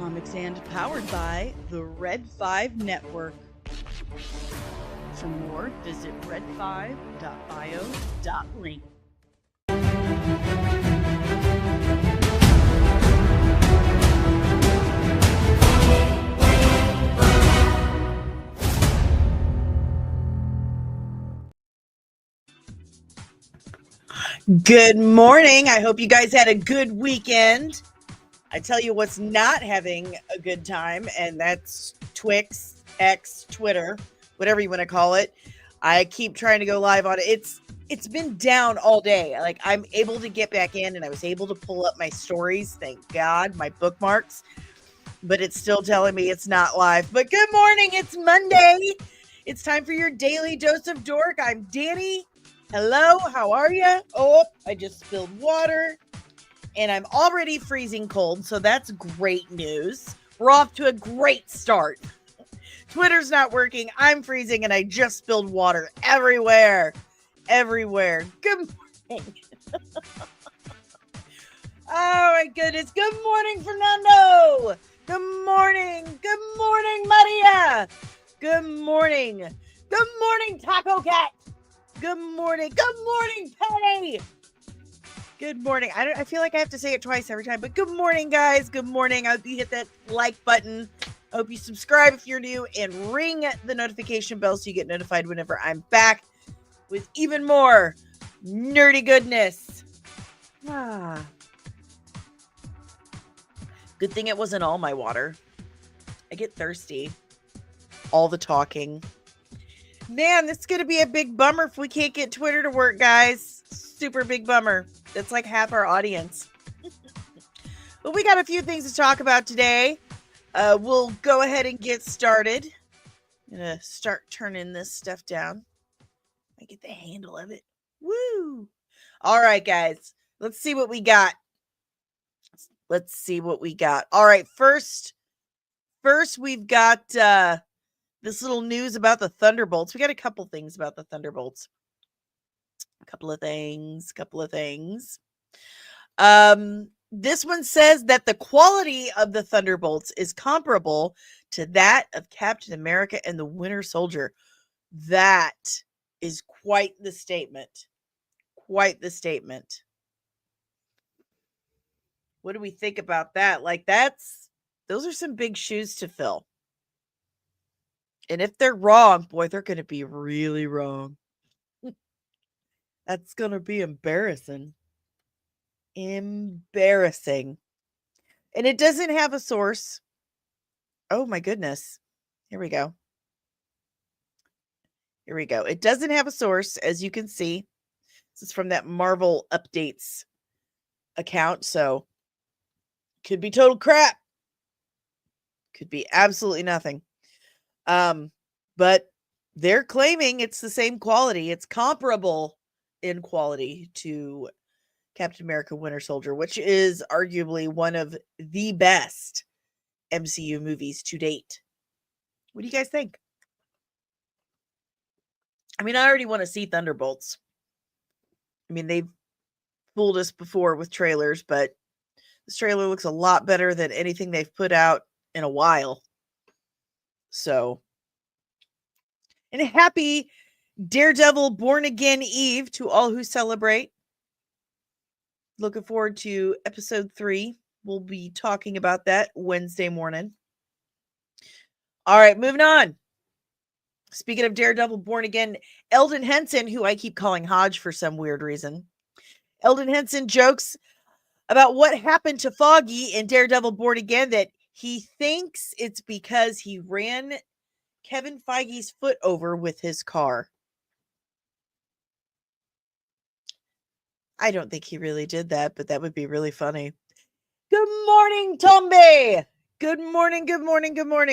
comics and powered by the Red 5 Network. For more, visit red5.bio.link. Good morning. I hope you guys had a good weekend. I tell you what's not having a good time, and that's Twix, X, Twitter, whatever you want to call it. I keep trying to go live on it. It's been down all day. Like, I'm able to get back in, and I was able to pull up my stories, thank God, my bookmarks, but it's still telling me it's not live. But good morning. It's Monday. It's time for your daily dose of dork. I'm Danny. Hello, how are you? Oh, I just spilled water. And I'm already freezing cold, so that's great news. We're off to a great start. Twitter's not working. I'm freezing, and I just spilled water everywhere. Everywhere. Good morning. Oh, my goodness. Good morning, Fernando. Good morning. Good morning, Maria. Good morning. Good morning, Taco Cat. Good morning. Good morning, Penny. Good morning. I feel like I have to say it twice every time, but good morning, guys. Good morning. I hope you hit that like button. I hope you subscribe if you're new and ring the notification bell so you get notified whenever I'm back with even more nerdy goodness. Good thing it wasn't all my water. I get thirsty. All the talking. Man, this is going to be a big bummer if we can't get Twitter to work, guys. Super big bummer. That's like half our audience. But we got a few things to talk about today. We'll go ahead and get started. I'm going to start turning this stuff down. I get the handle of it. Woo! All right, guys. Let's see what we got. Let's see what we got. All right, first we've got this little news about the Thunderbolts. We got a couple things about the Thunderbolts. Couple of things. This one says that the quality of the Thunderbolts is comparable to that of Captain America and the Winter Soldier. That is quite the statement. Quite the statement. What do we think about that? Like, those are some big shoes to fill. And if they're wrong, boy, they're going to be really wrong. That's going to be embarrassing. Embarrassing. And it doesn't have a source. Oh, my goodness. Here we go. It doesn't have a source, as you can see. This is from that Marvel Updates account, so could be total crap. Could be absolutely nothing. But they're claiming it's the same quality. It's comparable in quality to Captain America Winter Soldier, which is arguably one of the best MCU movies to date. What do you guys think? I mean, I already want to see Thunderbolts. I mean, they've fooled us before with trailers, but this trailer looks a lot better than anything they've put out in a while. So, and happy Daredevil Born Again Eve to all who celebrate. Looking forward to episode 3. We'll be talking about that Wednesday morning. All right, moving on. Speaking of Daredevil Born Again, Eldon Henson, who I keep calling Hodge for some weird reason. Eldon Henson jokes about what happened to Foggy in Daredevil Born Again, that he thinks it's because he ran Kevin Feige's foot over with his car. I don't think he really did that, but that would be really funny. Good morning, Tombe. Good morning.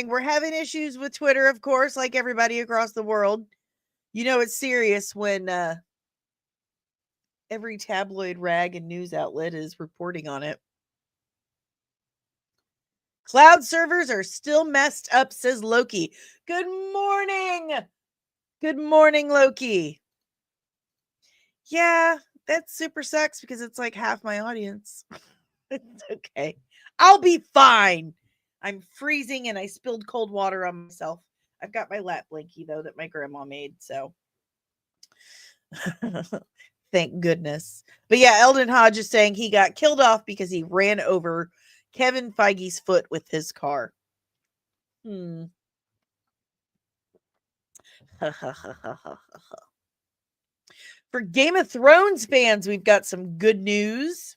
We're having issues with Twitter, of course, like everybody across the world. You know it's serious when every tabloid rag and news outlet is reporting on it. Cloud servers are still messed up, says Loki. Good morning. Good morning, Loki. Yeah, that super sucks because it's like half my audience. It's okay. I'll be fine. I'm freezing and I spilled cold water on myself. I've got my lap blankie though that my grandma made, so thank goodness. But yeah, Eldon Hodge is saying he got killed off because he ran over Kevin Feige's foot with his car. For Game of Thrones fans, we've got some good news.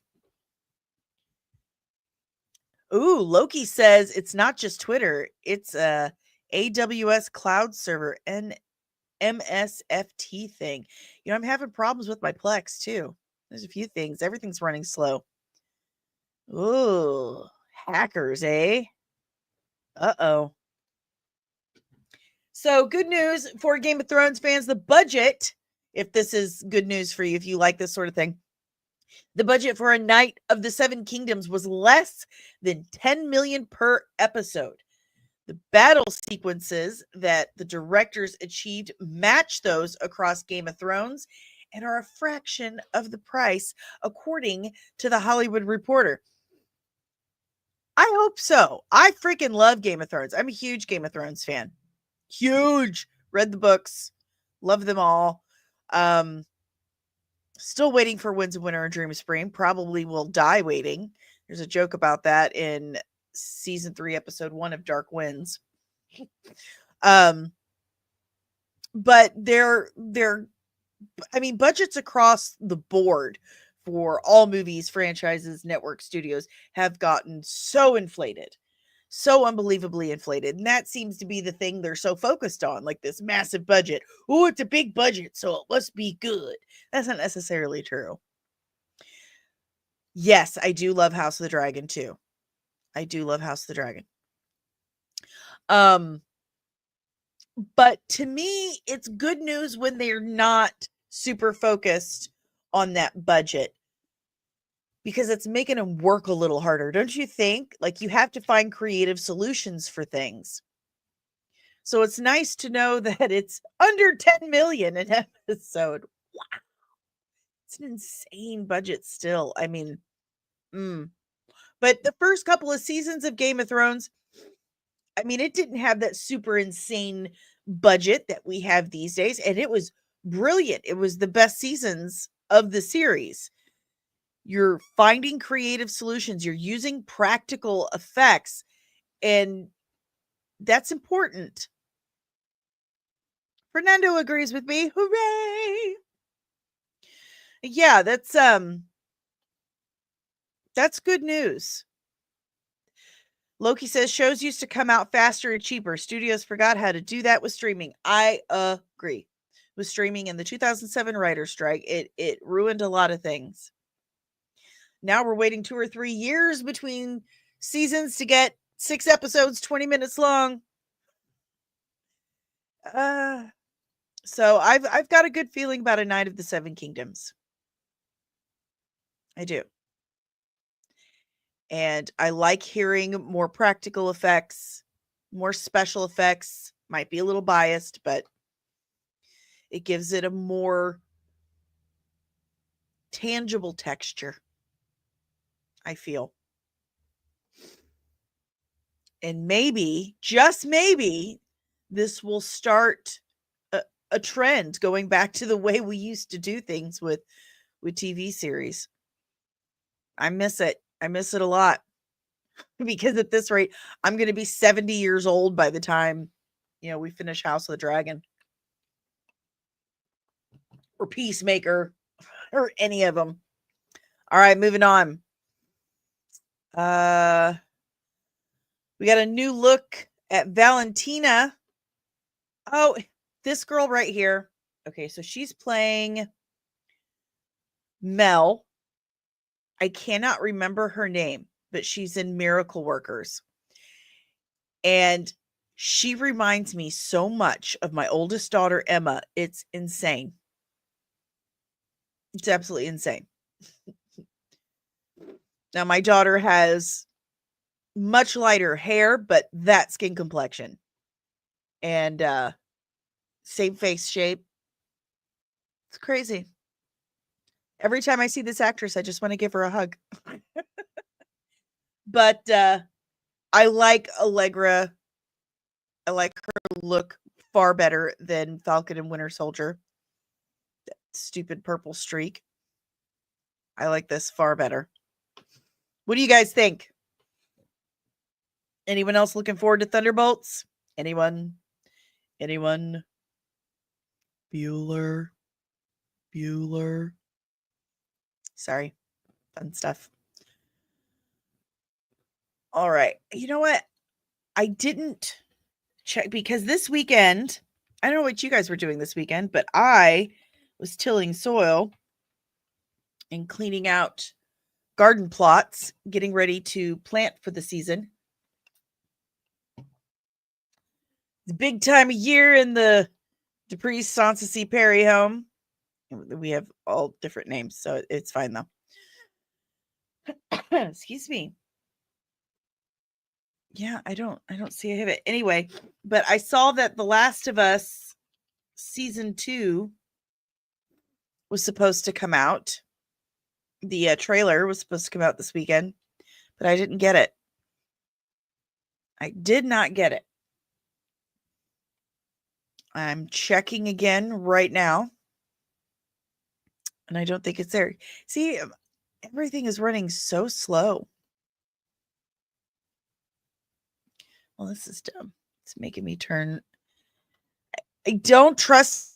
Ooh, Loki says it's not just Twitter, it's a AWS cloud server, an MSFT thing. You know, I'm having problems with my Plex too. There's a few things. Everything's running slow. Ooh, hackers, eh? Uh-oh. So, good news for Game of Thrones fans, the budget, if this is good news for you, if you like this sort of thing, the budget for a Night of the Seven Kingdoms was less than 10 million per episode. The battle sequences that the directors achieved match those across Game of Thrones and are a fraction of the price, according to the Hollywood Reporter. I hope so. I freaking love Game of Thrones. I'm a huge Game of Thrones fan. Huge. Read the books. Love them all. Still waiting for Winds of Winter and Dream of Spring. Probably will die waiting. There's a joke about that in season 3, episode 1 of Dark Winds. But they're I mean, budgets across the board for all movies, franchises, network studios have gotten so inflated, so unbelievably inflated. And that seems to be the thing they're so focused on, like this massive budget. Oh, it's a big budget, so it must be good. That's not necessarily true. Yes, I do love House of the Dragon too. I do love House of the Dragon. But to me, it's good news when they're not super focused on that budget, because it's making them work a little harder. Don't you think? Like, you have to find creative solutions for things. So it's nice to know that it's under 10 million an episode. Wow. It's an insane budget still. I mean, but the first couple of seasons of Game of Thrones, I mean, it didn't have that super insane budget that we have these days, and it was brilliant. It was the best seasons of the series. You're finding creative solutions, you're using practical effects, and that's important. Fernando agrees with me. Hooray! Yeah, that's good news. Loki says shows used to come out faster and cheaper. Studios forgot how to do that with streaming. I agree. With streaming and the 2007 writer's strike, it ruined a lot of things. Now we're waiting 2 or 3 years between seasons to get 6 episodes, 20 minutes long. So I've got a good feeling about A Night of the Seven Kingdoms. I do. And I like hearing more practical effects, more special effects. Might be a little biased, but it gives it a more tangible texture, I feel. And maybe, just maybe, this will start a trend going back to the way we used to do things with TV series. I miss it. I miss it a lot. Because at this rate, I'm going to be 70 years old by the time, we finish House of the Dragon. Or Peacemaker. Or any of them. All right, moving on. We got a new look at Valentina. Oh, this girl right here. Okay, so she's playing Mel. I cannot remember her name, but she's in Miracle Workers. And she reminds me so much of my oldest daughter, Emma. It's insane. It's absolutely insane. Now, my daughter has much lighter hair, but that skin complexion. And same face shape. It's crazy. Every time I see this actress, I just want to give her a hug. But I like Allegra. I like her look far better than Falcon and Winter Soldier. That stupid purple streak. I like this far better. What do you guys think? Anyone else looking forward to Thunderbolts? Anyone? Anyone? Bueller. Sorry. Fun stuff. All right. You know what? I didn't check because this weekend, I don't know what you guys were doing this weekend, but I was tilling soil and cleaning out garden plots, getting ready to plant for the season. It's a big time of year in the DePriest-Soncasie Perry home. We have all different names, so it's fine though. Excuse me. Yeah, I don't see a have it. Anyway, but I saw that The Last of Us season 2 was supposed to come out. The trailer was supposed to come out this weekend, but I didn't get it. I did not get it. I'm checking again right now, and I don't think it's there. See, everything is running so slow. Well, this is dumb. It's making me turn. I don't trust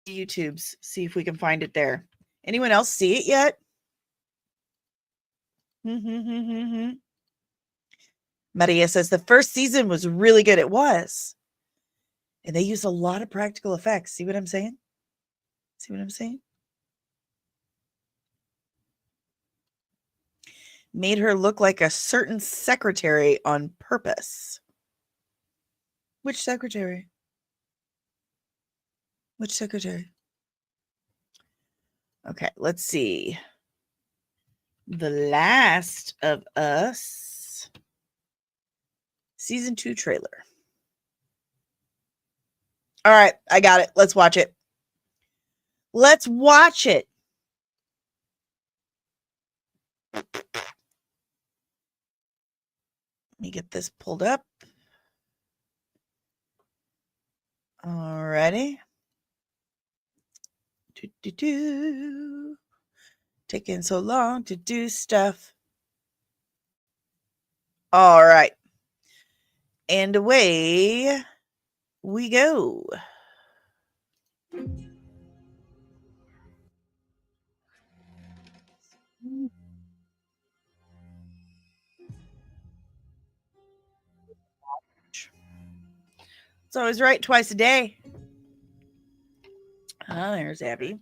YouTube's. See if we can find it there. Anyone else see it yet? Maria says the first season was really good. It was. And they use a lot of practical effects. See what I'm saying? See what I'm saying? Made her look like a certain secretary on purpose. Which secretary? Which secretary? Okay, let's see. The Last of Us season 2 trailer. All right, I got it. Let's watch it. Let's watch it. Let me get this pulled up. Alrighty. Taking so long to do stuff. All right. And away we go. It's always right twice a day. Oh, there's Abby.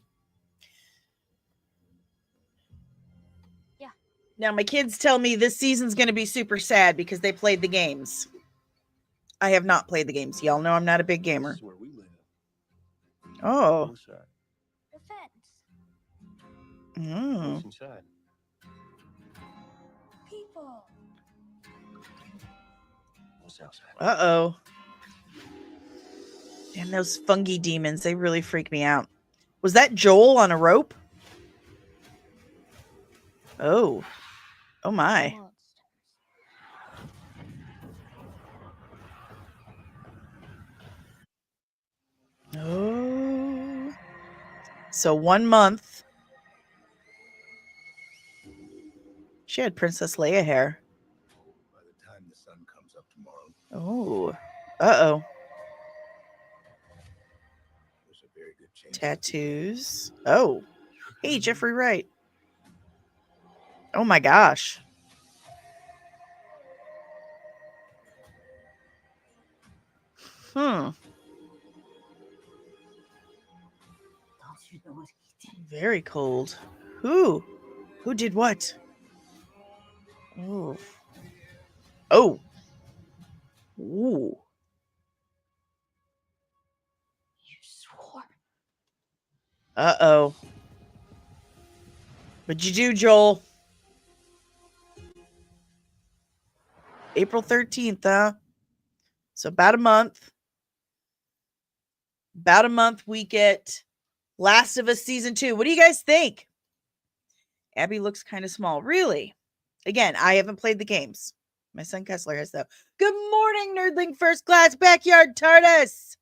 Yeah. Now, my kids tell me this season's going to be super sad because they played the games. I have not played the games. Y'all know I'm not a big gamer. This is where we live. Oh. What's that? The fence. Mm. What's inside? People. What's outside? Uh-oh. And those fungi demons, they really freak me out. Was that Joel on a rope? Oh. Oh my. Monsters. Oh. So 1 month. She had Princess Leia hair. By the time the sun comes up tomorrow, Oh. Uh-oh. there's a very good chance. Tattoos. Oh. Hey, Jeffrey Wright. Oh my gosh. Very cold. Who? Who did what? Oh. Oh. Ooh. You swore. Uh-oh. What'd you do, Joel? April 13th, huh? So about a month. About a month we get Last of Us Season 2. What do you guys think? Abby looks kind of small. Really? Again, I haven't played the games. My son Kessler has, though. Good morning, Nerdling First Class Backyard TARDIS.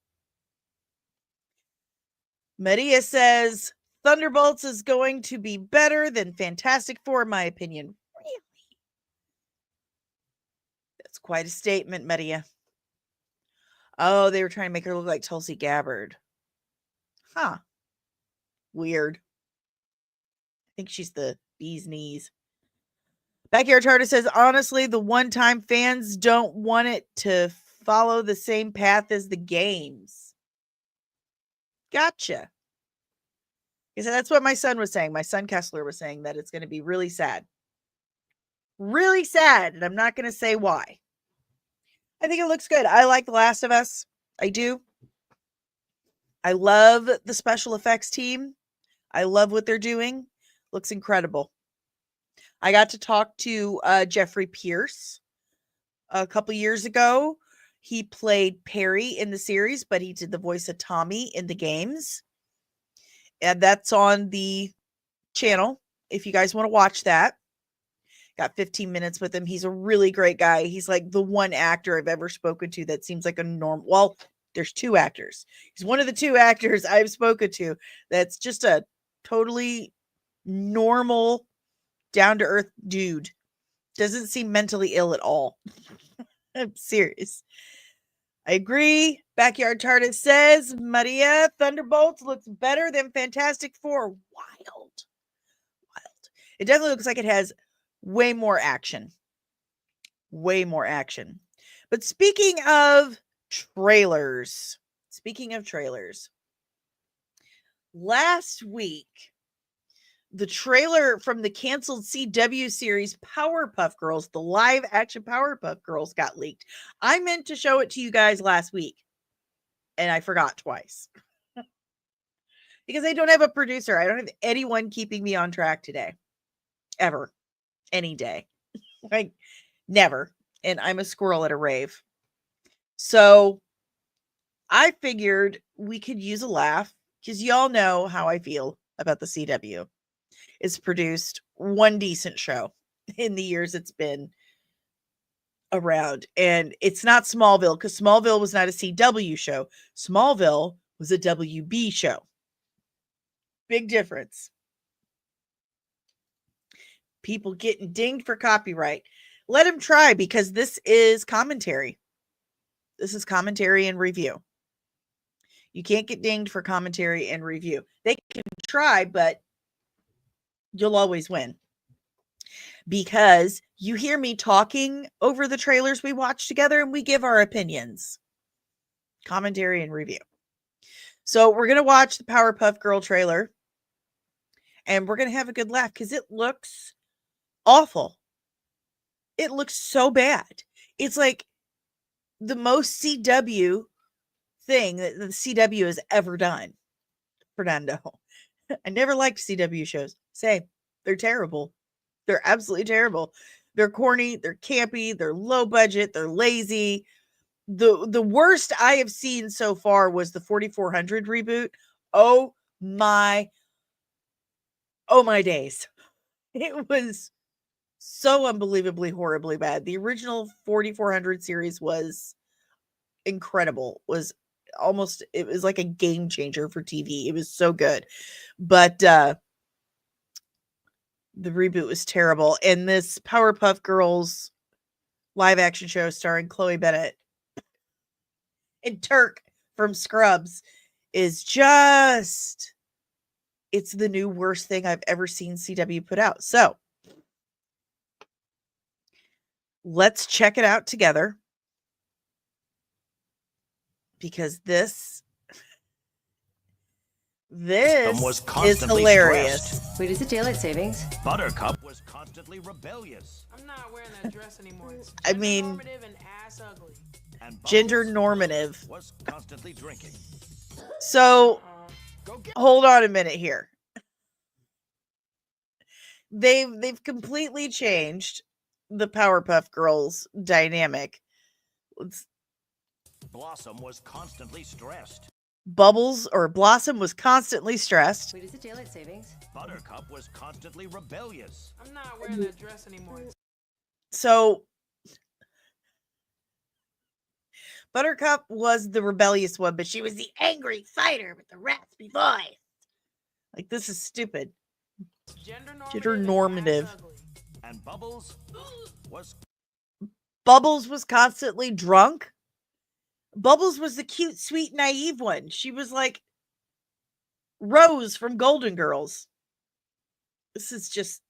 Maria says, Thunderbolts is going to be better than Fantastic Four, in my opinion. Really? That's quite a statement, Maria. Oh, they were trying to make her look like Tulsi Gabbard. Huh. Weird. I think she's the bee's knees. Backyard TARDIS says, honestly, the one-time fans don't want it to follow the same path as the games. Gotcha. He said that's what my son was saying. My son Kessler was saying that it's going to be really sad. Really sad. And I'm not going to say why. I think it looks good. I like The Last of Us. I do. I love the special effects team. I love what they're doing. Looks incredible. I got to talk to Jeffrey Pierce a couple years ago. He played Perry in the series, but he did the voice of Tommy in the games. And that's on the channel if you guys want to watch that. Got 15 minutes with him. He's a really great guy. He's like the one actor I've ever spoken to that seems like a normal. Well, there's two actors. He's one of the two actors I've spoken to that's just a totally normal, down-to-earth dude. Doesn't seem mentally ill at all. I'm serious. I agree. Backyard TARDIS says, Maria, Thunderbolts looks better than Fantastic Four. Wild. It definitely looks like it has way more action. Way more action. But speaking of trailers, last week, the trailer from the canceled CW series Powerpuff Girls, the live action Powerpuff Girls, got leaked. I meant to show it to you guys last week, and I forgot twice. Because I don't have a producer. I don't have anyone keeping me on track today. Ever. Any day. Like, never. And I'm a squirrel at a rave. So, I figured we could use a laugh, because y'all know how I feel about the CW. It's produced one decent show in the years it's been around. And it's not Smallville, because Smallville was not a CW show. Smallville was a WB show. Big difference. People getting dinged for copyright. Let them try, because this is commentary. This is commentary and review. You can't get dinged for commentary and review. They can try, but you'll always win. Because you hear me talking over the trailers we watch together and we give our opinions. Commentary and review. So we're going to watch the Powerpuff Girl trailer. And we're going to have a good laugh because it looks awful. It looks so bad. It's like the most CW thing that the CW has ever done. Fernando. I never liked CW shows. Same. They're terrible. They're absolutely terrible. They're corny. They're campy. They're low budget. They're lazy. The worst I have seen so far was the 4400 reboot. Oh my days. It was so unbelievably horribly bad. The original 4400 series was incredible. It was like a game changer for TV. It was so good. But the reboot was terrible. And this Powerpuff Girls live action show starring Chloe Bennett and Turk from Scrubs is just, it's the new worst thing I've ever seen CW put out. So let's check it out together, because this is hilarious. Stressed. Wait, is it daylight savings? Buttercup was constantly rebellious. I'm not wearing that dress anymore. It's I mean, normative and ass ugly. And gender Bubbles normative. was constantly drinking. So hold on a minute here. They've completely changed the Powerpuff Girls dynamic. Blossom was constantly stressed. Bubbles or Blossom was constantly stressed. Wait, is it daylight savings? Buttercup was constantly rebellious. I'm not wearing that dress anymore. So Buttercup was the rebellious one, but she was the angry fighter with the raspy voice. Like, this is stupid. Gender normative. and ass ugly. And Bubbles was constantly drunk. Bubbles was the cute, sweet, naive one. She was like Rose from Golden Girls. This is just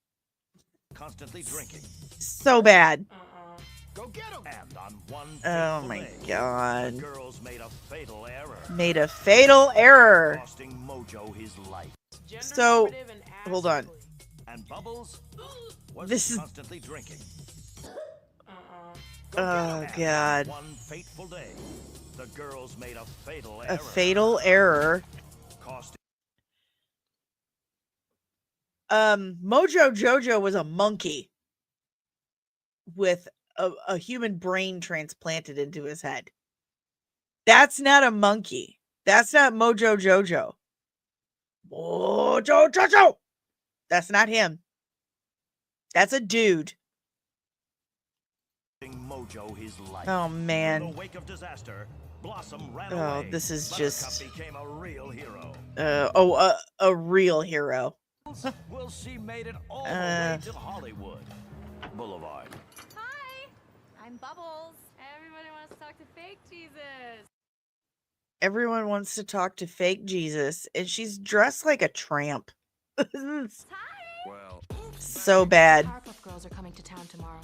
constantly drinking. so bad. Go get him! And on one Oh fateful my day, God. the girls made a fatal error, Made a fatal error. costing Mojo his life. Gender So, normative and ass hold on. ugly. And Bubbles was This is- constantly drinking. Oh, And God. on one fateful day, the girls made a fatal A error, fatal error. costing Mojo Jojo was a monkey with a human brain transplanted into his head. That's not a monkey. That's not Mojo Jojo. Mojo Jojo. That's not him. That's a dude. Mojo his life. Oh, In man. the wake of disaster, Blossom ran Oh, away. this is Buttercup just became a real hero. a real hero. Well, she made it all Uh. the way to Hollywood Boulevard. Hi, I'm Bubbles. Everybody wants to talk to fake Jesus. Everyone wants to talk to fake Jesus, and she's dressed like a tramp. It's Well, so bad. Powerpuff Girls are coming to town tomorrow.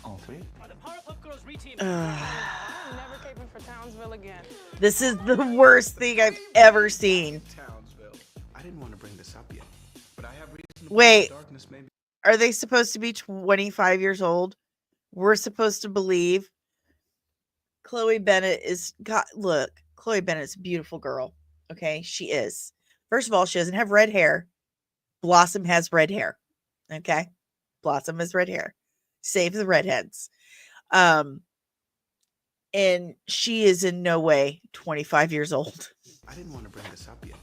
all three? The Powerpuff Girls reteam. Ugh. I'm never caping for Townsville again. This is the worst thing I've ever seen. Townsville. I didn't want to bring this up yet, but I have reason to believe Wait. darkness may be. Are they supposed to be 25 years old? We're supposed to believe Chloe Bennett is look, Chloe Bennett's a beautiful girl. Okay, she is. First of all, she doesn't have red hair. Blossom has red hair. Okay? Blossom has red hair. Save the redheads. And she is in no way 25 years old. I didn't want to bring this up yet,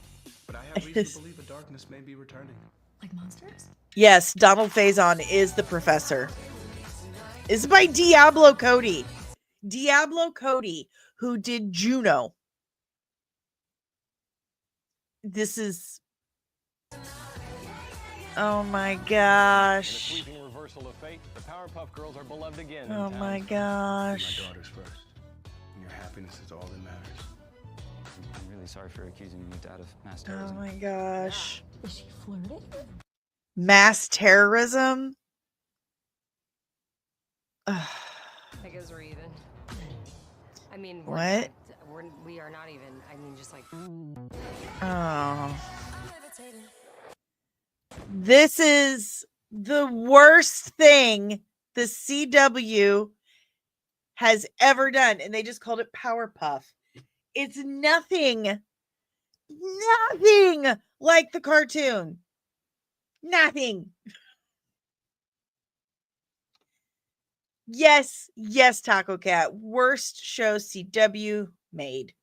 but I have reason to believe a darkness may be returning. Like monsters? Yes, Donald Faison is the professor. It's by Diablo Cody. Diablo Cody, who did Juno. This is... Oh my gosh. Sweeping reversal of fate, the Powerpuff Girls are beloved again. Oh in my town. gosh. My daughters first. And your happiness is all that matters. I'm really sorry for accusing you, Dad, of mass Oh terrorism. my gosh. Is she flirting? Mass terrorism? Ugh. I guess we're even. I mean, What? we are not even. I mean, just like. Oh. This is the worst thing the CW has ever done, and they just called it Powerpuff. It's nothing like the cartoon. Nothing. Yes, Taco Cat. Worst show CW made.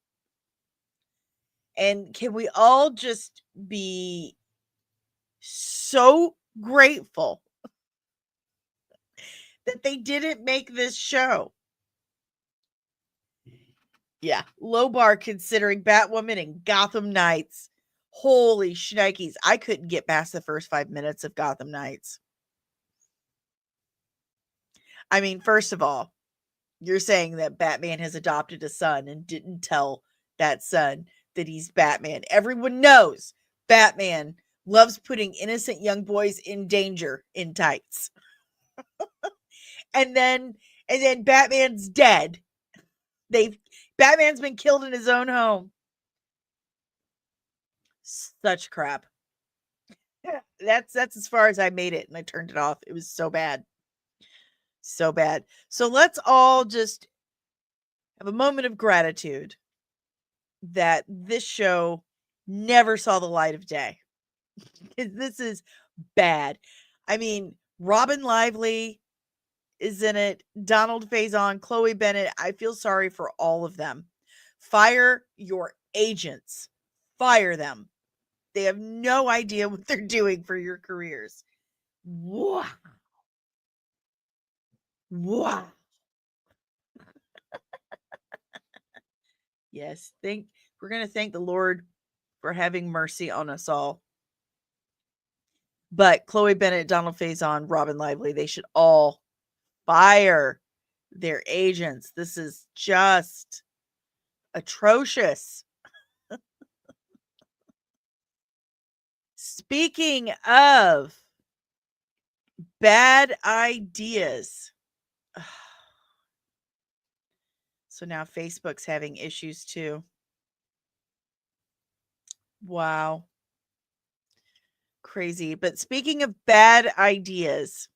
And can we all just be so grateful that they didn't make this show? Yeah, low bar considering Batwoman and Gotham Knights. Holy shnikes. I couldn't get past the first 5 minutes of Gotham Knights. I mean, first of all, you're saying that Batman has adopted a son and didn't tell that son that he's Batman. Everyone knows Batman loves putting innocent young boys in danger in tights. and then Batman's dead. Batman's been killed in his own home. Such crap. That's as far as I made it, and I turned it off. It was so bad. So bad. So let's all just have a moment of gratitude that this show never saw the light of day. This is bad. I mean, Robin Lively is in it, Donald Faison, Chloe Bennett. I feel sorry for all of them. Fire your agents. Fire them. They have no idea what they're doing for your careers. Wow. Wow. Yes, we're going to thank the Lord for having mercy on us all. But Chloe Bennett, Donald Faison, Robin Lively, they should all fire their agents. This is just atrocious. Speaking of bad ideas. So now Facebook's having issues too. Wow. Crazy. But speaking of bad ideas,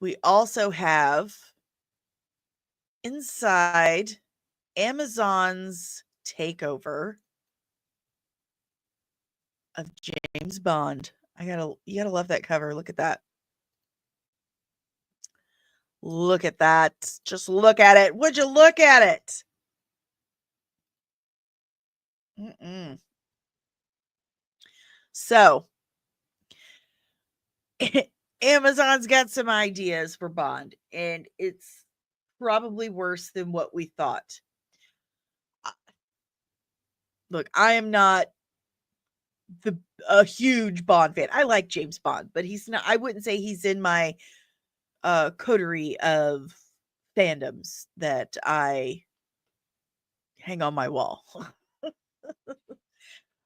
we also have inside Amazon's takeover of James Bond. You gotta love that cover. Look at that. Look at that. Just look at it. Would you look at it? So, Amazon's got some ideas for Bond, and it's probably worse than what we thought. Look, I am not a huge Bond fan. I like James Bond, but he's not. I wouldn't say he's in my coterie of fandoms that I hang on my wall.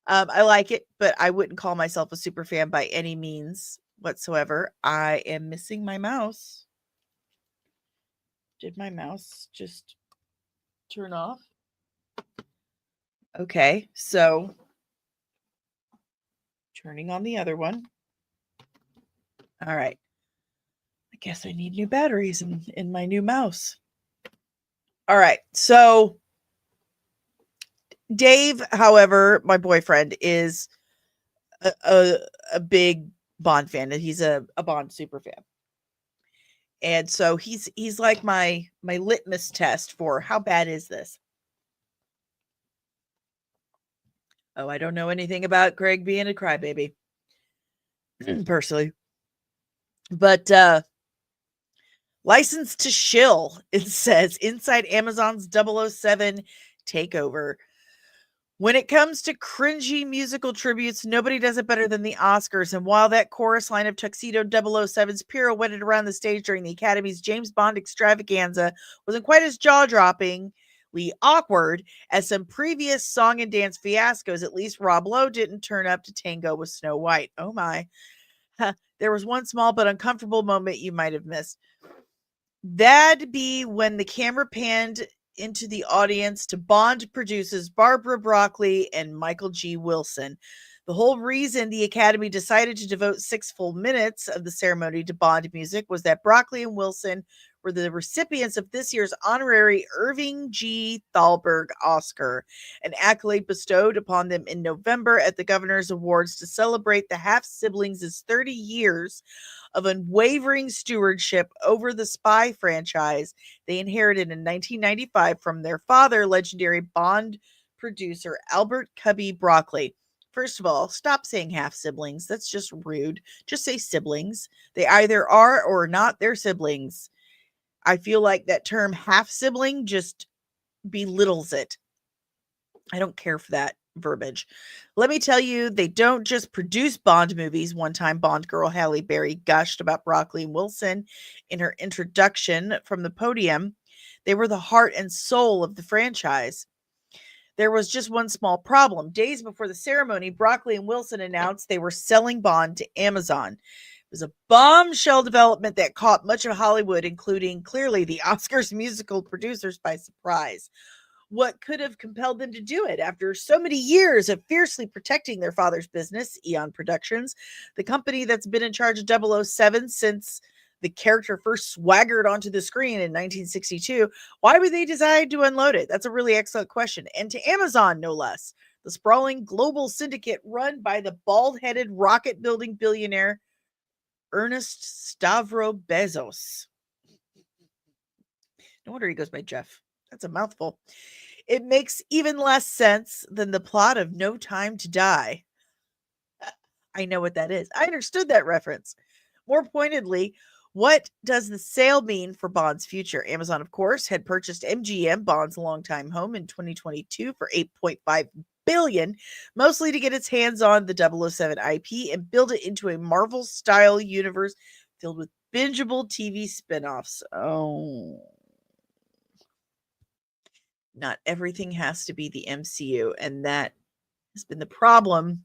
I like it, but I wouldn't call myself a super fan by any means whatsoever. I am missing my mouse. Did my mouse just turn off? Okay, so turning on the other one. All right. I guess I need new batteries in my new mouse. All right, so Dave, however, my boyfriend, is a big Bond fan. He's a Bond super fan. And so he's like my litmus test for how bad is this? Oh, I don't know anything about Craig being a crybaby. Personally. But License to Shill, it says, inside Amazon's 007 takeover. When it comes to cringy musical tributes, nobody does it better than the Oscars. And while that chorus line of Tuxedo 007's pirouetted around the stage during the Academy's James Bond extravaganza wasn't quite as jaw-droppingly awkward as some previous song and dance fiascos, at least Rob Lowe didn't turn up to tango with Snow White. Oh my. There was one small but uncomfortable moment you might have missed. That'd be when the camera panned into the audience to Bond producers Barbara Broccoli and Michael G. Wilson. The whole reason the Academy decided to devote 6 full minutes of the ceremony to Bond music was that Broccoli and Wilson were the recipients of this year's honorary Irving G. Thalberg Oscar, an accolade bestowed upon them in November at the Governor's Awards to celebrate the half-siblings' 30 years of unwavering stewardship over the spy franchise they inherited in 1995 from their father, legendary Bond producer Albert Cubby Broccoli. First of all, stop saying half-siblings. That's just rude. Just say siblings. They either are or are not their siblings. I feel like that term half-sibling just belittles it. I don't care for that verbiage. Let me tell you, they don't just produce Bond movies. One time, Bond girl Halle Berry gushed about Broccoli and Wilson in her introduction from the podium. They were the heart and soul of the franchise. There was just one small problem. Days before the ceremony, Broccoli and Wilson announced they were selling Bond to Amazon. It was a bombshell development that caught much of Hollywood, including clearly the Oscars musical producers, by surprise. What could have compelled them to do it? After so many years of fiercely protecting their father's business, Eon Productions, the company that's been in charge of 007 since the character first swaggered onto the screen in 1962, why would they decide to unload it? That's a really excellent question. And to Amazon, no less. The sprawling global syndicate run by the bald-headed rocket-building billionaire Ernest Stavro Bezos. No wonder he goes by Jeff. That's a mouthful. It makes even less sense than the plot of No Time to Die. I know what that is. I understood that reference. More pointedly, what does the sale mean for Bond's future? Amazon, of course, had purchased MGM, Bond's longtime home, in 2022 for $8.5 billion, mostly to get its hands on the 007 IP and build it into a Marvel-style universe filled with bingeable TV spinoffs. Oh. Not everything has to be the MCU, and that has been the problem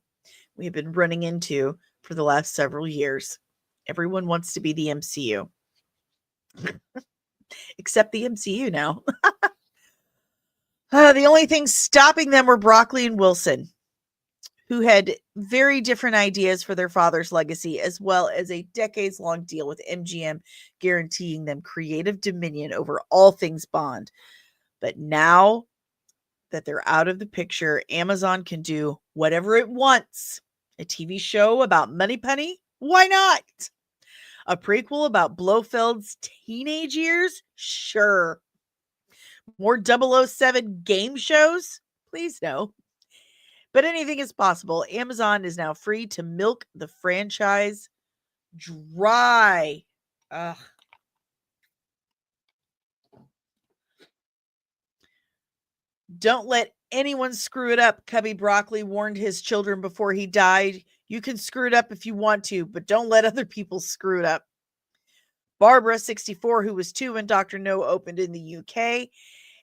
we've been running into for the last several years. Everyone wants to be the MCU. Except the MCU now. The only things stopping them were Broccoli and Wilson, who had very different ideas for their father's legacy, as well as a decades-long deal with MGM guaranteeing them creative dominion over all things Bond. But now that they're out of the picture, Amazon can do whatever it wants. A TV show about Moneypenny? Why not? A prequel about Blofeld's teenage years? Sure. More 007 game shows? Please no. But anything is possible. Amazon is now free to milk the franchise dry. Ugh. Don't let anyone screw it up, Cubby Broccoli warned his children before he died. You can screw it up if you want to, but don't let other people screw it up. Barbara, 64, who was 2 when Dr. No opened in the UK,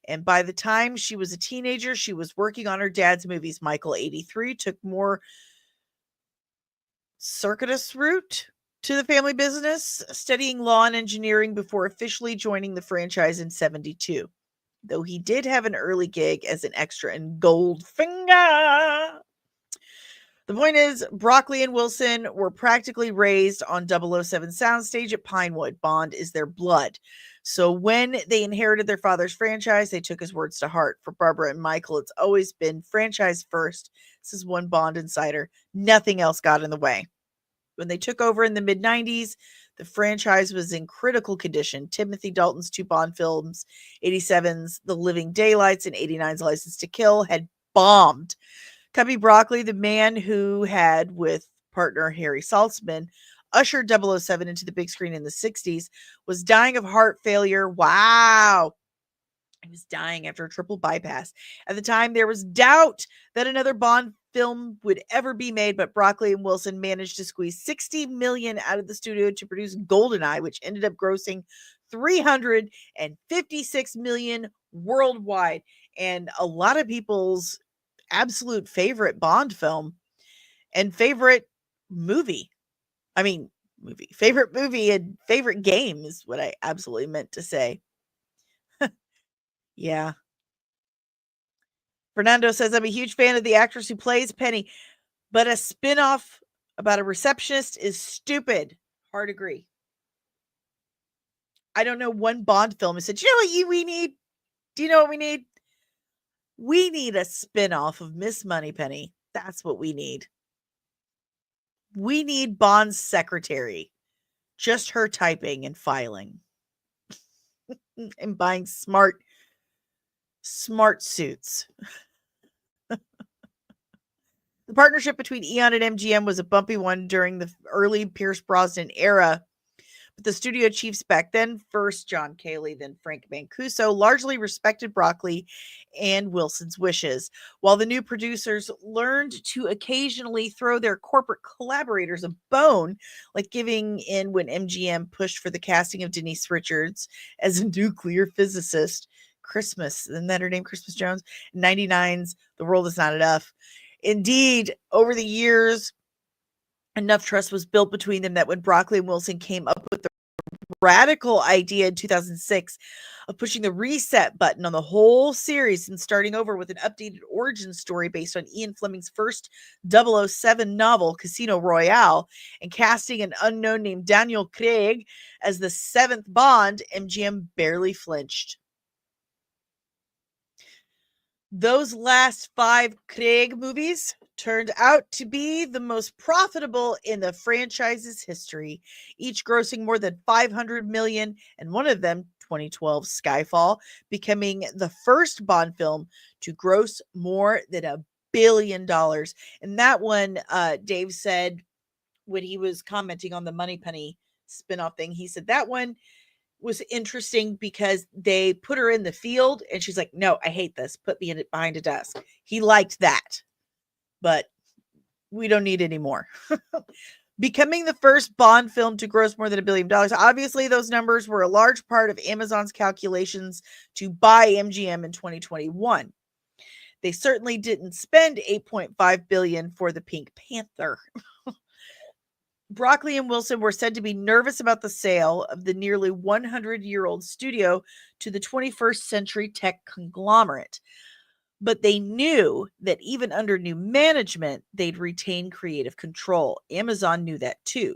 and by the time she was a teenager, she was working on her dad's movies. Michael, 83, took more circuitous route to the family business, studying law and engineering before officially joining the franchise in 72. Though he did have an early gig as an extra in Goldfinger. The point is, Broccoli and Wilson were practically raised on 007 soundstage at Pinewood. Bond is their blood. So when they inherited their father's franchise, they took his words to heart. For Barbara and Michael, it's always been franchise first. This is one Bond insider. Nothing else got in the way. When they took over in the mid-90s, the franchise was in critical condition. Timothy Dalton's 2 Bond films, 87's The Living Daylights and 89's License to Kill, had bombed. Cubby Broccoli, the man who had, with partner Harry Saltzman, ushered 007 into the big screen in the 60s, was dying of heart failure. Wow. He was dying after a triple bypass. At the time, there was doubt that another Bond film would ever be made, but Broccoli and Wilson managed to squeeze $60 million out of the studio to produce GoldenEye, which ended up grossing $356 million worldwide. And a lot of people's absolute favorite Bond film and favorite movie. Favorite movie and favorite game is what I absolutely meant to say. Yeah. Fernando says, I'm a huge fan of the actress who plays Penny, but a spinoff about a receptionist is stupid. Hard agree. I don't know one Bond film who said, you know what we need? Do you know what we need? We need a spinoff of Miss Moneypenny. That's what we need. We need Bond's secretary. Just her typing and filing. And buying smart suits. The partnership between Eon and MGM was a bumpy one during the early Pierce Brosnan era. But the studio chiefs back then, first John Cayley, then Frank Mancuso, largely respected Broccoli and Wilson's wishes, while the new producers learned to occasionally throw their corporate collaborators a bone, like giving in when MGM pushed for the casting of Denise Richards as a nuclear physicist. Christmas, isn't that her name, Christmas Jones? 99's The World Is Not Enough. Indeed, over the years, enough trust was built between them that when Broccoli and Wilson came up with the radical idea in 2006 of pushing the reset button on the whole series and starting over with an updated origin story based on Ian Fleming's first 007 novel, Casino Royale, and casting an unknown named Daniel Craig as the 7th Bond, MGM barely flinched. Those last 5 Craig movies turned out to be the most profitable in the franchise's history, each grossing more than $500 million, and one of them 2012 Skyfall, becoming the first Bond film to gross more than $1 billion. And that one, Dave said when he was commenting on the Moneypenny spinoff thing, he said that one was interesting because they put her in the field and she's like, no, I hate this. Put me in it behind a desk. He liked that, but we don't need any more. Becoming the first Bond film to gross more than $1 billion. Obviously, those numbers were a large part of Amazon's calculations to buy MGM in 2021. They certainly didn't spend $8.5 billion for the Pink Panther. Broccoli and Wilson were said to be nervous about the sale of the nearly 100-year-old studio to the 21st century tech conglomerate. But they knew that even under new management, they'd retain creative control. Amazon knew that too.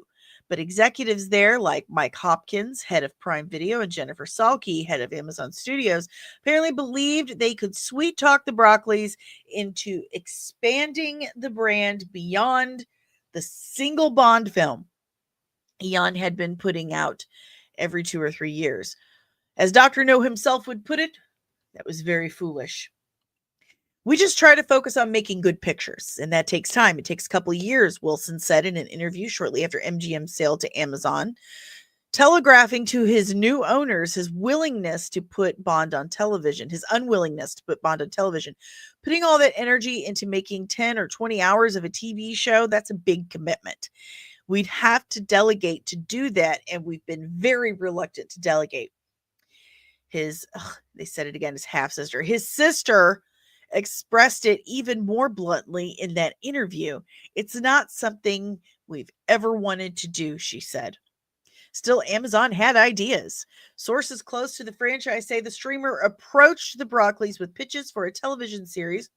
But executives there, like Mike Hopkins, head of Prime Video, and Jennifer Salke, head of Amazon Studios, apparently believed they could sweet talk the Broccoli's into expanding the brand beyond the single Bond film Eon had been putting out every 2 or 3 years. As Dr. No himself would put it, that was very foolish. We just try to focus on making good pictures, and that takes time. It takes a couple of years, Wilson said in an interview shortly after MGM's sale to Amazon, telegraphing to his new owners his willingness to put Bond on television, his unwillingness to put Bond on television. Putting all that energy into making 10 or 20 hours of a TV show, that's a big commitment. We'd have to delegate to do that, and we've been very reluctant to delegate. They said it again, his half-sister. His sister expressed it even more bluntly in that interview. It's not something we've ever wanted to do, she said. Still, Amazon had ideas. Sources close to the franchise say the streamer approached the Broccoli's with pitches for a television series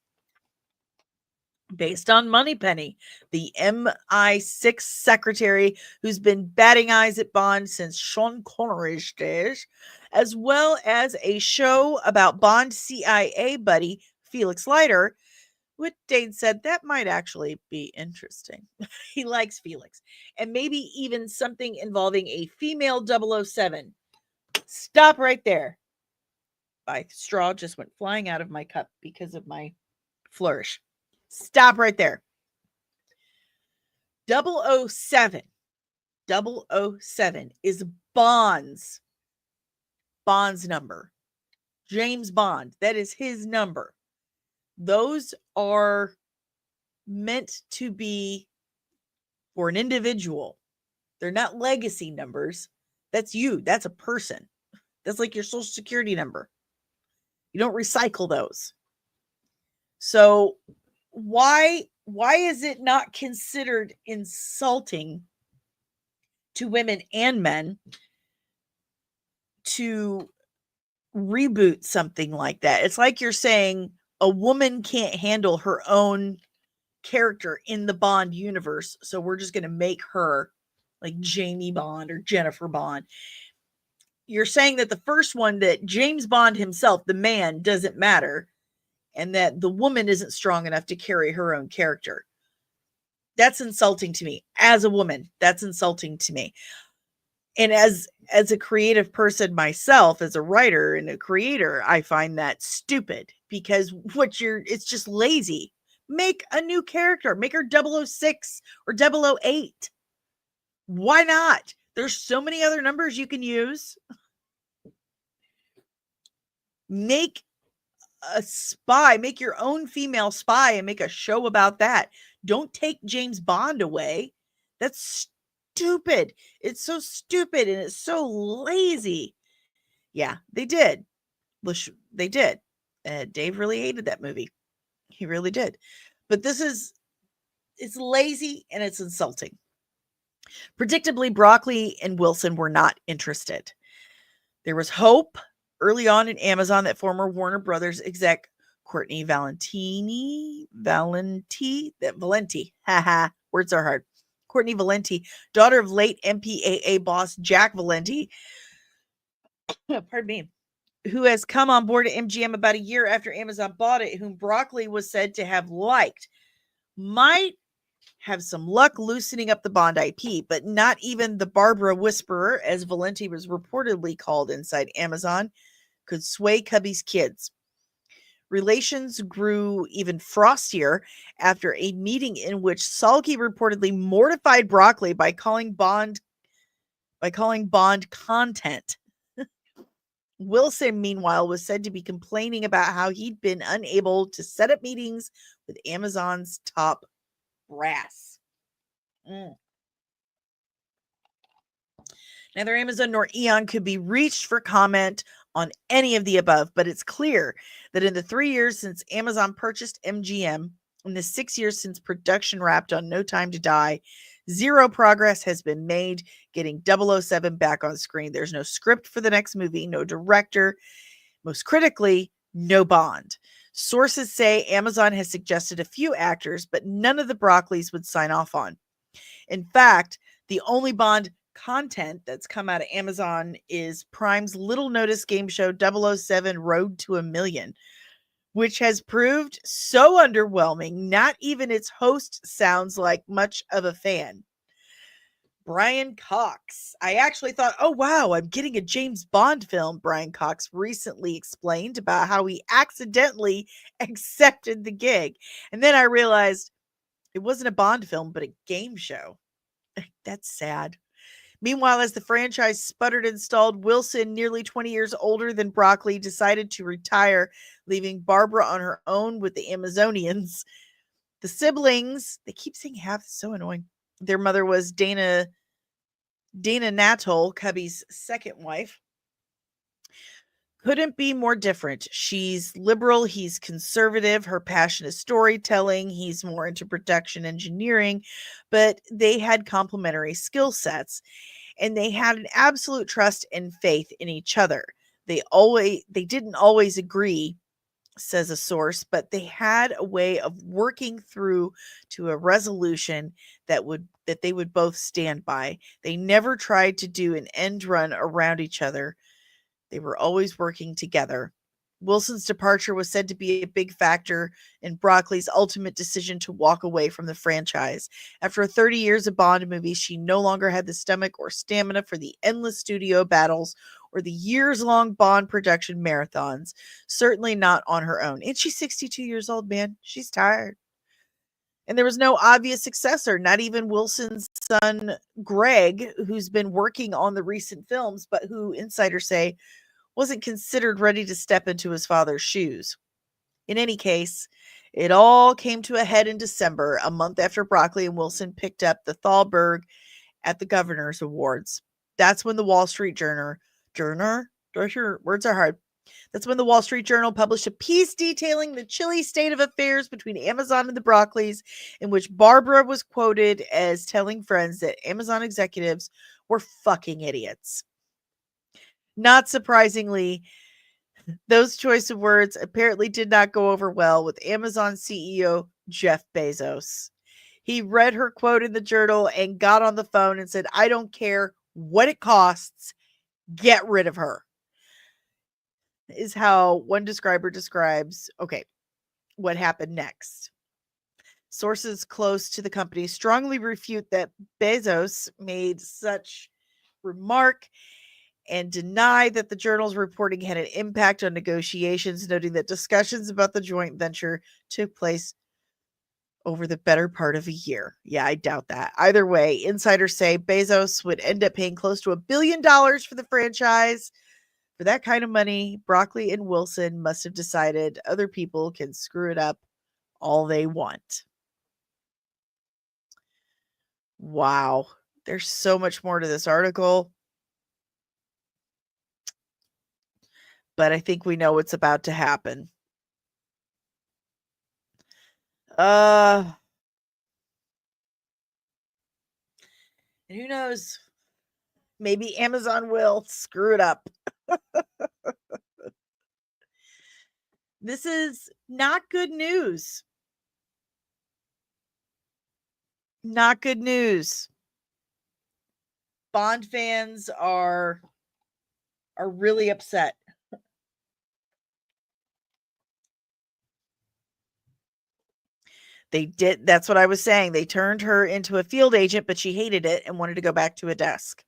based on Moneypenny, the MI6 secretary who's been batting eyes at Bond since Sean Connery's days, as well as a show about Bond CIA buddy Felix Leiter. What Dane said, that might actually be interesting. He likes Felix. And maybe even something involving a female 007. Stop right there. My straw just went flying out of my cup because of my flourish. Stop right there. 007. 007 is Bond's number. James Bond. That is his number. Those are meant to be for an individual. They're not legacy numbers. That's you. That's a person. That's like your social security number. You don't recycle those. So why is it not considered insulting to women and men to reboot something like that? It's like you're saying a woman can't handle her own character in the Bond universe, so we're just going to make her like Jamie Bond or Jennifer Bond. You're saying that the first one, that James Bond himself, the man, doesn't matter, and that the woman isn't strong enough to carry her own character. That's insulting to me. As a woman, that's insulting to me. And as a creative person myself, as a writer and a creator, I find that stupid, because it's just lazy. Make a new character. Make her 006 or 008. Why not? There's so many other numbers you can use. Make a spy. Make your own female spy and make a show about that. Don't take James Bond away. That's stupid. It's so stupid and it's so lazy. Yeah, they did. They did. Dave really hated that movie. He really did. But it's lazy and it's insulting. Predictably, Broccoli and Wilson were not interested. There was hope early on in Amazon that former Warner Brothers exec Courtney Valenti, words are hard. Courtney Valenti, daughter of late MPAA boss Jack Valenti, pardon me, who has come on board at MGM about a year after Amazon bought it, whom Broccoli was said to have liked, might have some luck loosening up the Bond IP, but not even the Barbara Whisperer, as Valenti was reportedly called inside Amazon, could sway Cubby's kids. Relations grew even frostier after a meeting in which Salke reportedly mortified Broccoli by calling Bond content. Wilson, meanwhile, was said to be complaining about how he'd been unable to set up meetings with Amazon's top brass. Neither Amazon nor Eon could be reached for comment on any of the above, but it's clear that in the 3 years since Amazon purchased MGM, in the 6 years since production wrapped on No Time to Die, zero progress has been made getting 007 back on screen. There's no script for the next movie, no director, most critically, no Bond. Sources say Amazon has suggested a few actors, but none of the Broccoli's would sign off on. In fact, the only Bond content that's come out of Amazon is Prime's little notice game show 007 Road to a Million, which has proved so underwhelming, not even its host sounds like much of a fan. Brian Cox. I actually thought, oh wow, I'm getting a James Bond film, Brian Cox recently explained about how he accidentally accepted the gig. And then I realized it wasn't a Bond film, but a game show. That's sad. Meanwhile, as the franchise sputtered and stalled, Wilson, nearly 20 years older than Broccoli, decided to retire, leaving Barbara on her own with the Amazonians. The siblings, they keep saying half, it's so annoying. Their mother was Dana Natol, Cubby's second wife. Couldn't be more different. She's liberal, he's conservative. Her passion is storytelling. He's more into production engineering, but they had complementary skill sets and they had an absolute trust and faith in each other. They didn't always agree, says a source, but they had a way of working through to a resolution that they would both stand by. They never tried to do an end run around each other. They were always working together. Wilson's departure was said to be a big factor in Broccoli's ultimate decision to walk away from the franchise. After 30 years of Bond movies, she no longer had the stomach or stamina for the endless studio battles or the years-long Bond production marathons. Certainly not on her own. And she's 62 years old, man. She's tired. And there was no obvious successor, not even Wilson's son, Greg, who's been working on the recent films, but who insiders say wasn't considered ready to step into his father's shoes. In any case, it all came to a head in December, a month after Broccoli and Wilson picked up the Thalberg at the Governor's Awards. That's when the Wall Street Journal, words are hard. That's when the Wall Street Journal published a piece detailing the chilly state of affairs between Amazon and the Broccoli's, in which Barbara was quoted as telling friends that Amazon executives were fucking idiots. Not surprisingly, those choice of words apparently did not go over well with Amazon CEO Jeff Bezos. He read her quote in the journal and got on the phone and said, "I don't care what it costs, get rid of her." Is how one describer describes, what happened next. Sources close to the company strongly refute that Bezos made such remark and deny that the journal's reporting had an impact on negotiations, noting that discussions about the joint venture took place over the better part of a year. Yeah, I doubt that. Either way, insiders say Bezos would end up paying close to $1 billion for the franchise. For that kind of money, Broccoli and Wilson must have decided other people can screw it up all they want. Wow. There's so much more to this article. But I think we know what's about to happen. And who knows? Maybe Amazon will screw it up. This is not good news. Not good news. Bond fans are really upset. They did. That's what I was saying. They turned her into a field agent, but she hated it and wanted to go back to a desk.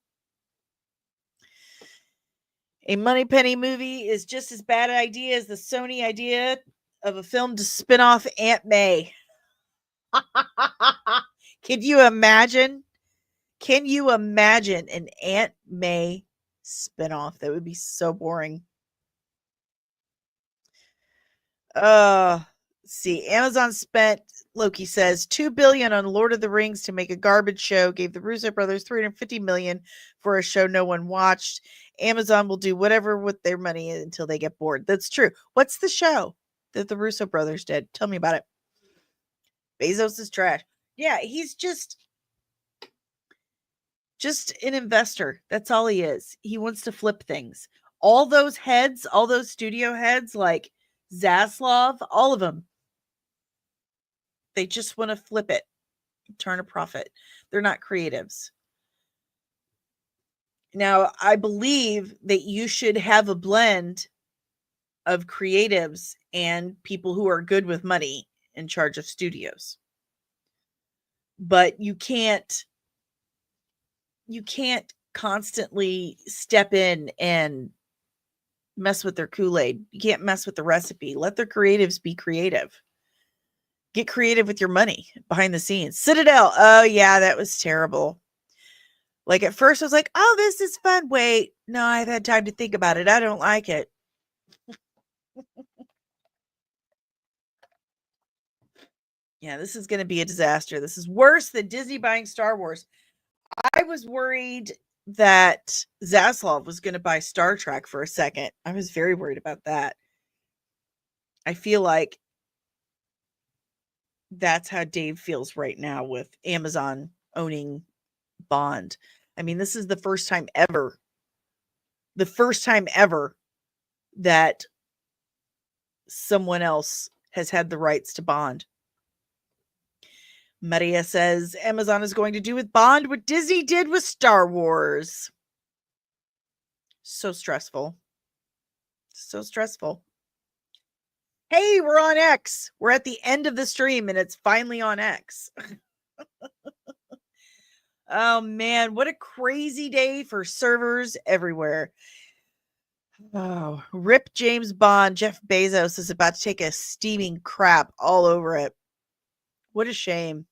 A Moneypenny movie is just as bad an idea as the Sony idea of a film to spin off Aunt May. Can you imagine? Can you imagine an Aunt May spinoff? That would be so boring. See, Amazon spent, Loki says, $2 billion on Lord of the Rings to make a garbage show, gave the Russo brothers $350 million for a show no one watched. Amazon will do whatever with their money until they get bored. That's true. What's the show that the Russo brothers did? Tell me about it. Bezos is trash. Yeah, he's just an investor. That's all he is. He wants to flip things. All those heads, all those studio heads like Zaslav, all of them, they just want to flip it, turn a profit. They're not creatives. Now, I believe that you should have a blend of creatives and people who are good with money in charge of studios. But you can't constantly step in and mess with their Kool-Aid. You can't mess with the recipe. Let their creatives be creative. Get creative with your money behind the scenes. Citadel. Oh yeah, that was terrible. Like at first I was like, oh, this is fun. Wait, no, I've had time to think about it. I don't like it. Yeah, this is going to be a disaster. This is worse than Disney buying Star Wars. I was worried that Zaslav was going to buy Star Trek for a second. I was very worried about that. I feel like that's how Dave feels right now with Amazon owning Bond. I mean, this is the first time ever that someone else has had the rights to Bond. Maria says Amazon is going to do with Bond what Disney did with Star Wars. So stressful. So stressful. Hey, we're on X. We're at the end of the stream and it's finally on X. Oh man, what a crazy day for servers everywhere. Oh, rip James Bond. Jeff Bezos is about to take a steaming crap all over it. What a shame.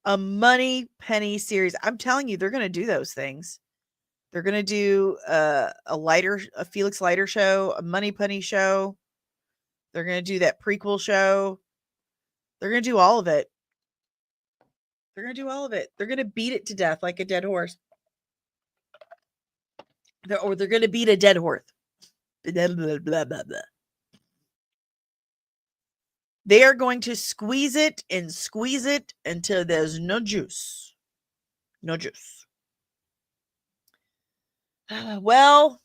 A Moneypenny series. I'm telling you, they're going to do those things. They're going to do a Felix Leiter show, a Moneypenny show. They're going to do that prequel show. They're going to do all of it. They're going to do all of it. They're going to beat it to death like a dead horse. They're going to beat a dead horse. Blah, blah, blah, blah, blah. They are going to squeeze it until there's no juice. No juice. Well,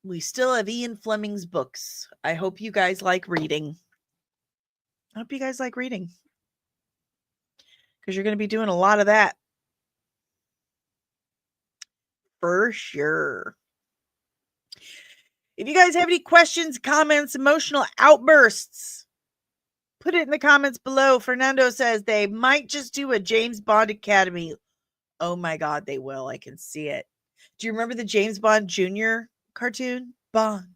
we still have Ian Fleming's books. I hope you guys like reading. Because you're going to be doing a lot of that. For sure. If you guys have any questions, comments, emotional outbursts, put it in the comments below. Fernando says they might just do a James Bond Academy. Oh my God, they will. I can see it. Do you remember the James Bond Jr. cartoon? Bond.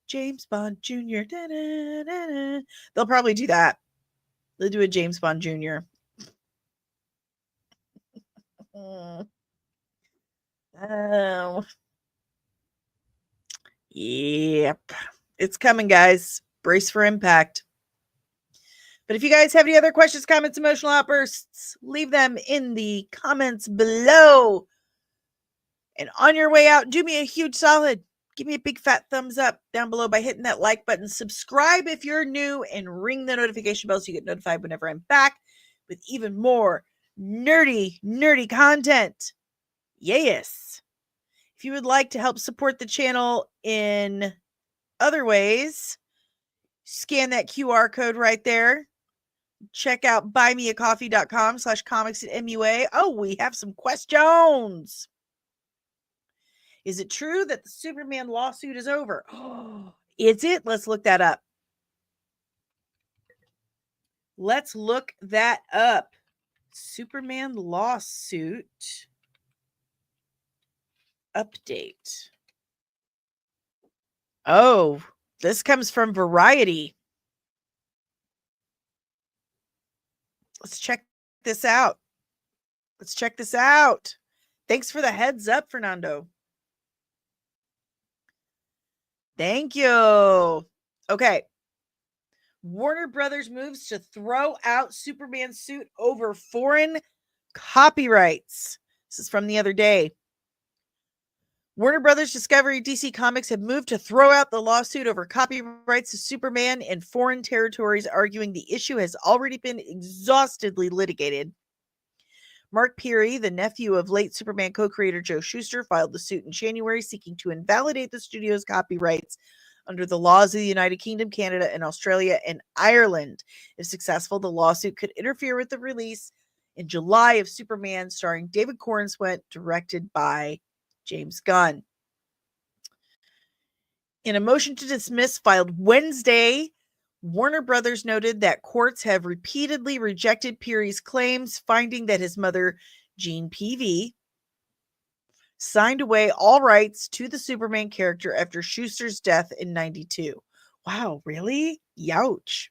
James Bond Jr. Da, da, da, da. They'll probably do that. They'll do a James Bond Jr. Oh. Yep. It's coming, guys. Brace for impact. But if you guys have any other questions, comments, emotional outbursts, leave them in the comments below. And on your way out, do me a huge solid. Give me a big fat thumbs up down below by hitting that like button. Subscribe if you're new and ring the notification bell so you get notified whenever I'm back with even more nerdy content. Yes. If you would like to help support the channel in other ways, scan that QR code right there. Check out buymeacoffee.com/comicsandmua. Oh, we have some questions. Is it true that the Superman lawsuit is over? Is it? Let's look that up. Let's look that up. Superman lawsuit update. Oh, this comes from Variety. Let's check this out. Thanks for the heads up, Fernando. Thank you. Okay. Warner Brothers moves to throw out Superman suit over foreign copyrights. This is from the other day. Warner Brothers Discovery DC Comics have moved to throw out the lawsuit over copyrights to Superman in foreign territories, arguing the issue has already been exhaustively litigated. Mark Peary, the nephew of late Superman co-creator Joe Shuster, filed the suit in January, seeking to invalidate the studio's copyrights under the laws of the United Kingdom, Canada, and Australia and Ireland. If successful, the lawsuit could interfere with the release in July of Superman, starring David Corenswet, directed by James Gunn. In a motion to dismiss filed Wednesday, Warner Brothers noted that courts have repeatedly rejected Peary's claims, finding that his mother, Jean Peavy, signed away all rights to the Superman character after Shuster's death in 1992. Wow, really? Youch.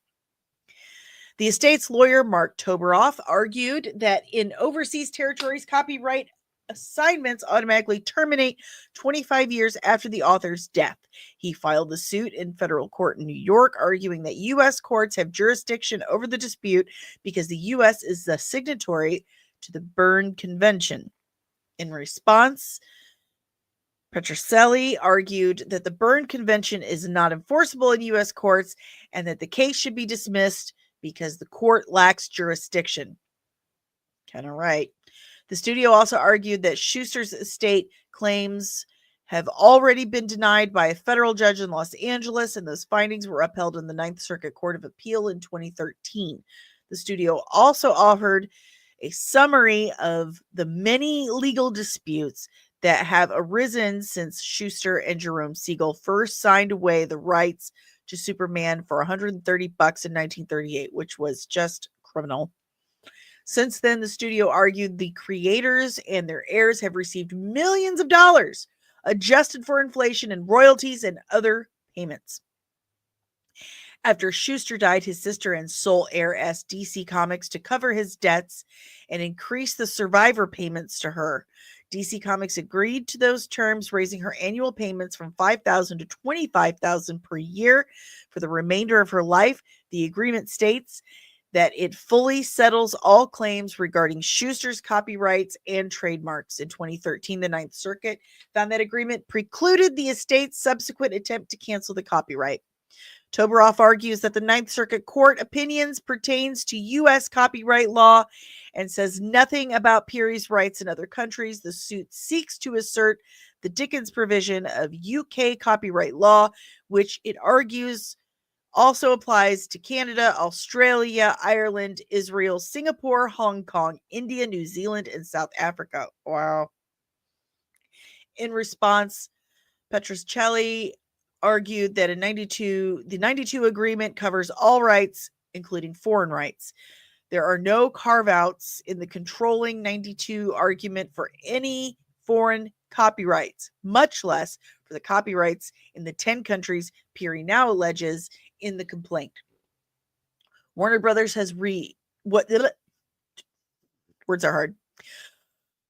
The estate's lawyer, Mark Toberoff, argued that in overseas territories, copyright assignments automatically terminate 25 years after the author's death. He filed the suit in federal court in New York, arguing that U.S. courts have jurisdiction over the dispute because the U.S. is the signatory to the Berne Convention. In response, Petrocelli argued that the Berne Convention is not enforceable in U.S. courts and that the case should be dismissed because the court lacks jurisdiction. Kind of right. The studio also argued that Shuster's estate claims have already been denied by a federal judge in Los Angeles, and those findings were upheld in the Ninth Circuit Court of Appeal in 2013. The studio also offered a summary of the many legal disputes that have arisen since Shuster and Jerome Siegel first signed away the rights to Superman for $130 in 1938, which was just criminal. Since then, the studio argued the creators and their heirs have received millions of dollars, adjusted for inflation and royalties and other payments. After Shuster died, his sister and sole heir asked DC Comics to cover his debts and increase the survivor payments to her. DC Comics agreed to those terms, raising her annual payments from $5,000 to $25,000 per year for the remainder of her life. The agreement states that it fully settles all claims regarding Shuster's copyrights and trademarks. In 2013, the Ninth Circuit found that agreement precluded the estate's subsequent attempt to cancel the copyright. Toberoff argues that the Ninth Circuit Court opinions pertains to U.S. copyright law and says nothing about Peary's rights in other countries. The suit seeks to assert the Dickens provision of UK copyright law, which it argues also applies to Canada, Australia, Ireland, Israel, Singapore, Hong Kong, India, New Zealand, and South Africa. Wow. In response, Petrocelli argued that the 92 agreement covers all rights, including foreign rights. There are no carve-outs in the controlling 92 argument for any foreign copyrights, much less for the copyrights in the 10 countries Peary now alleges in the complaint. Warner Brothers has words are hard.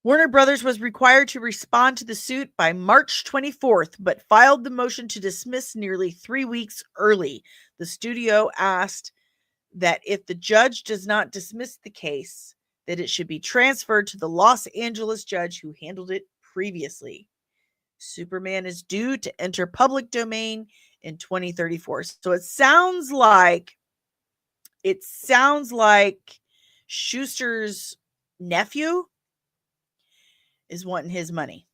Warner Brothers was required to respond to the suit by March 24th, but filed the motion to dismiss nearly 3 weeks early. The studio asked that if the judge does not dismiss the case, that it should be transferred to the Los Angeles judge who handled it previously. Superman is due to enter public domain in 2034. So it sounds like Shuster's nephew is wanting his money.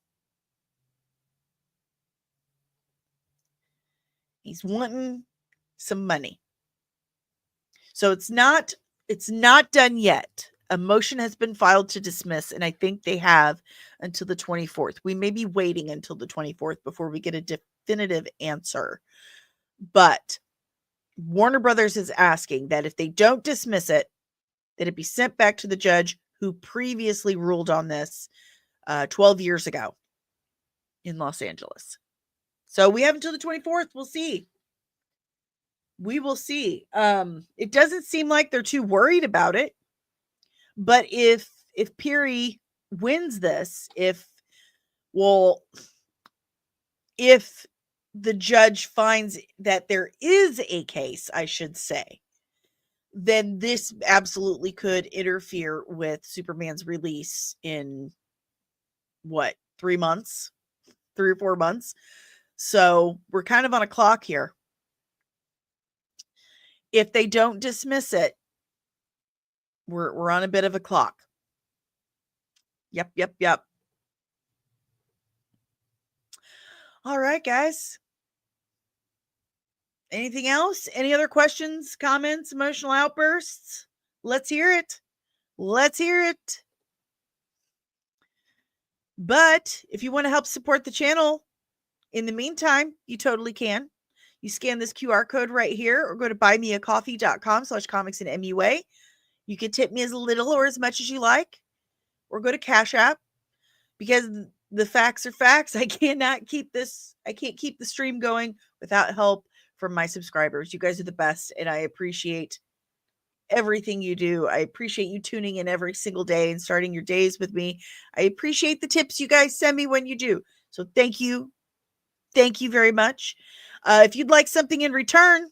He's wanting some money. So it's not done yet. A motion has been filed to dismiss, and I think they have until the 24th. We may be waiting until the 24th before we get a definitive answer. But Warner Brothers is asking that if they don't dismiss it, that it be sent back to the judge who previously ruled on this 12 years ago in Los Angeles. So we have until the 24th. We'll see. We will see. It doesn't seem like they're too worried about it. But if Peary wins this, if the judge finds that there is a case, I should say, then this absolutely could interfere with Superman's release in 3 months, 3 or 4 months. So we're kind of on a clock here. If they don't dismiss it, we're on a bit of a clock. Yep. All right, guys. Anything else? Any other questions, comments, emotional outbursts? Let's hear it. But if you want to help support the channel, in the meantime, you totally can. You scan this QR code right here or go to buymeacoffee.com/comicsandmua. You can tip me as little or as much as you like, or go to Cash App, because the facts are facts. I can't keep the stream going without help from my subscribers. You guys are the best, and I appreciate everything you do. I appreciate you tuning in every single day and starting your days with me. I appreciate the tips you guys send me when you do. So thank you. Thank you very much. If you'd like something in return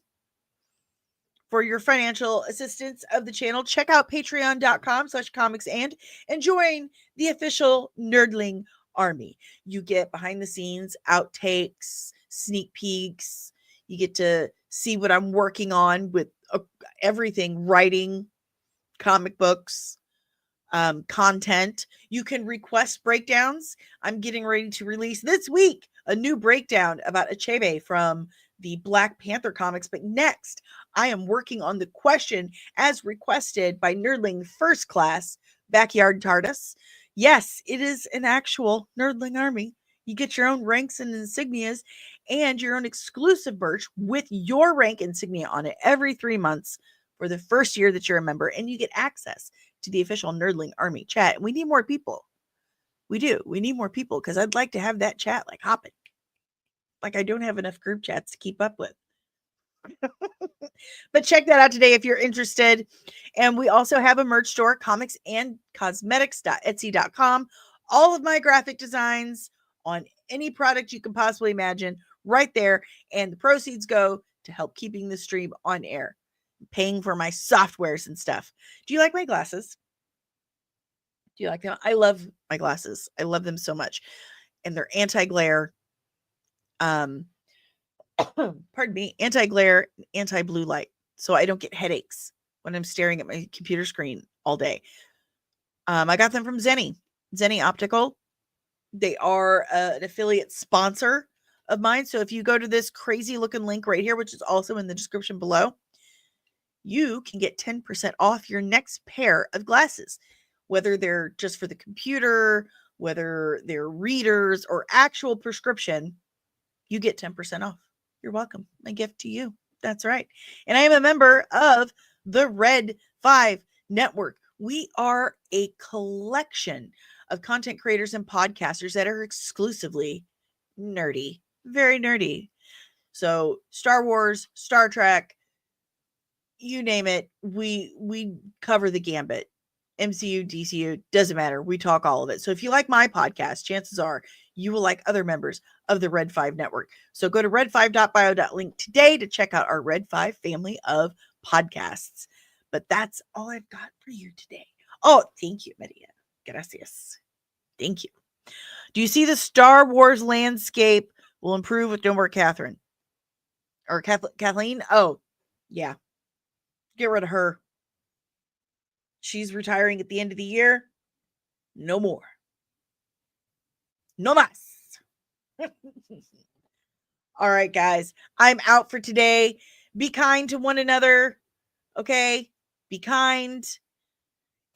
for your financial assistance of the channel, check out patreon.com/comicsand and join the official Nerdling Army. You get behind the scenes, outtakes, sneak peeks. You get to see what I'm working on with everything, writing, comic books, content. You can request breakdowns. I'm getting ready to release this week a new breakdown about Achebe from the Black Panther comics. But next, I am working on the question as requested by Nerdling First Class, Backyard TARDIS. Yes, it is an actual Nerdling Army. You get your own ranks and insignias and your own exclusive merch with your rank insignia on it every 3 months for the first year that you're a member, and you get access to the official Nerdling Army chat. We need more people. We do. We need more people because I'd like to have that chat like hopping. Like I don't have enough group chats to keep up with. But check that out today if you're interested. And we also have a merch store, comicsandcosmetics.etsy.com. All of my graphic designs on any product you can possibly imagine right there. And the proceeds go to help keeping the stream on air, paying for my softwares and stuff. Do you like my glasses? Do you like them? I love my glasses. I love them so much. And they're anti-glare. Pardon me, anti-glare, anti-blue light. So I don't get headaches when I'm staring at my computer screen all day. I got them from Zenny Optical. They are an affiliate sponsor of mine. So if you go to this crazy looking link right here, which is also in the description below, you can get 10% off your next pair of glasses, whether they're just for the computer, whether they're readers or actual prescription. You get 10% off. You're welcome. My gift to you. That's right. And I am a member of the Red 5 Network. We are a collection of content creators and podcasters that are exclusively nerdy, very nerdy. So Star Wars, Star Trek, you name it, we cover the gambit. MCU, DCU, doesn't matter. We talk all of it. So if you like my podcast, chances are you will like other members of the Red 5 Network. So go to red5.bio.link today to check out our Red 5 family of podcasts. But that's all I've got for you today. Oh, thank you, Maria. Gracias. Thank you. Do you see the Star Wars landscape will improve with No More Catherine? Or Kathleen? Oh, yeah. Get rid of her. She's retiring at the end of the year. No more. No mas. All right, guys. I'm out for today. Be kind to one another. Okay? Be kind.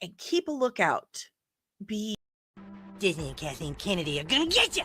And keep a lookout. Disney and Kathleen Kennedy are gonna get you.